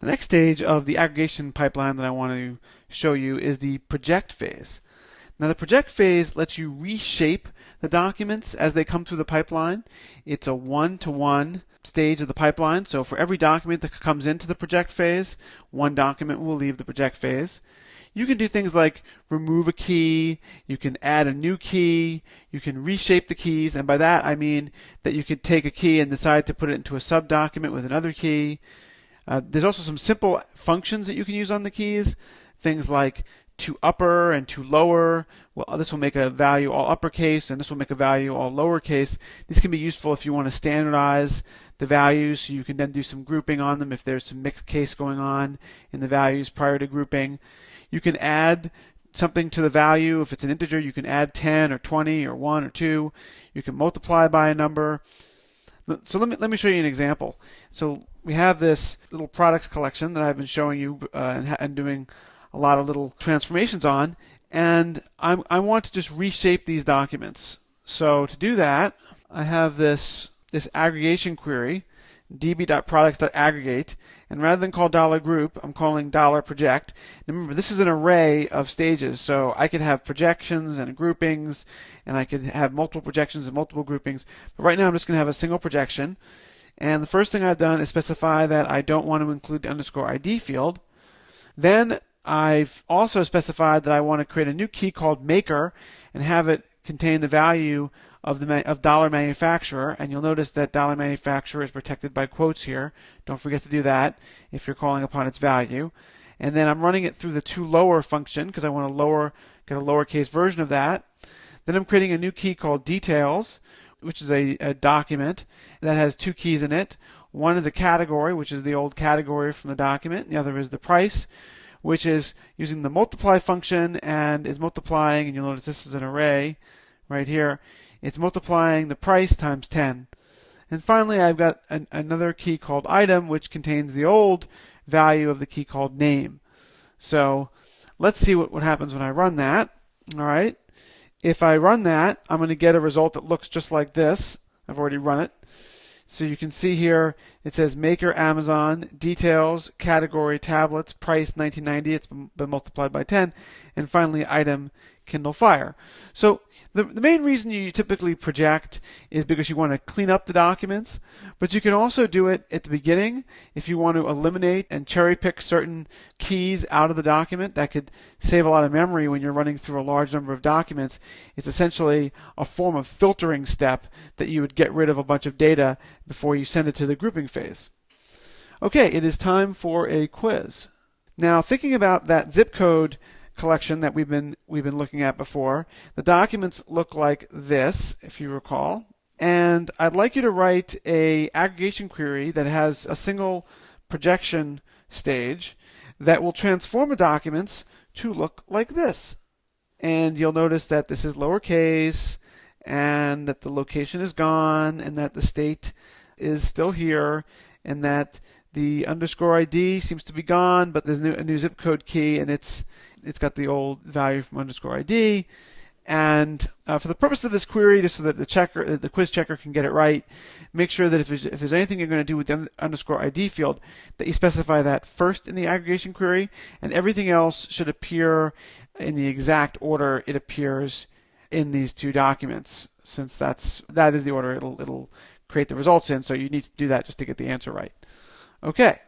The next stage of the aggregation pipeline that I want to show you is the project phase. Now the project phase lets you reshape the documents as they come through the pipeline. It's a one-to-one stage of the pipeline. So for every document that comes into the project phase, one document will leave the project phase. You can do things like remove a key, you can add a new key, you can reshape the keys, and by that I mean that you could take a key and decide to put it into a subdocument with another key. There's also some simple functions that you can use on the keys, things like to upper and to lower. Well, this will make a value all uppercase, and this will make a value all lowercase. These can be useful if you want to standardize the values, so you can then do some grouping on them if there's some mixed case going on in the values prior to grouping. You can add something to the value. If it's an integer, you can add 10 or 20 or 1 or 2. You can multiply by a number. So let me show you an example. So we have this little products collection that I've been showing you and doing a lot of little transformations on, and I want to just reshape these documents. So to do that, I have this aggregation query, db.products.aggregate, and rather than call $group, I'm calling $project. Now remember, this is an array of stages, so I could have projections and groupings, and I could have multiple projections and multiple groupings. But right now I'm just going to have a single projection. And the first thing I've done is specify that I don't want to include the underscore ID field. Then I've also specified that I want to create a new key called maker and have it contain the value of dollar manufacturer, and you'll notice that dollar manufacturer is protected by quotes here. Don't forget to do that if you're calling upon its value. And then I'm running it through the toLower function because I want to get a lowercase version of that. Then I'm creating a new key called details, which is a document that has two keys in it. One is a category, which is the old category from the document. The other is the price, which is using the multiply function and is multiplying, and you'll notice this is an array right here. It's multiplying the price times 10. And finally, I've got another key called item, which contains the old value of the key called name. So let's see what happens when I run that. All right. If I run that, I'm going to get a result that looks just like this. I've already run it. So you can see here it says maker Amazon, details, category tablets, price 1990. It's been multiplied by 10. And finally, item Kindle Fire. So the main reason you typically project is because you want to clean up the documents, but you can also do it at the beginning if you want to eliminate and cherry pick certain keys out of the document. That could save a lot of memory when you're running through a large number of documents. It's essentially a form of filtering step that you would get rid of a bunch of data before you send it to the grouping phase. Okay, it is time for a quiz. Now, thinking about that zip code collection that we've been looking at before, the documents look like this, if you recall. And I'd like you to write a aggregation query that has a single projection stage that will transform the documents to look like this. And you'll notice that this is lowercase, and that the location is gone, and that the state is still here, and that the underscore ID seems to be gone, but there's a new zip code key, and it's got the old value from underscore ID. And for the purpose of this query, just so that the quiz checker can get it right, make sure that if there's anything you're going to do with the underscore ID field, that you specify that first in the aggregation query, and everything else should appear in the exact order it appears in these two documents, since that is the order it'll create the results in. So you need to do that just to get the answer right. Okay,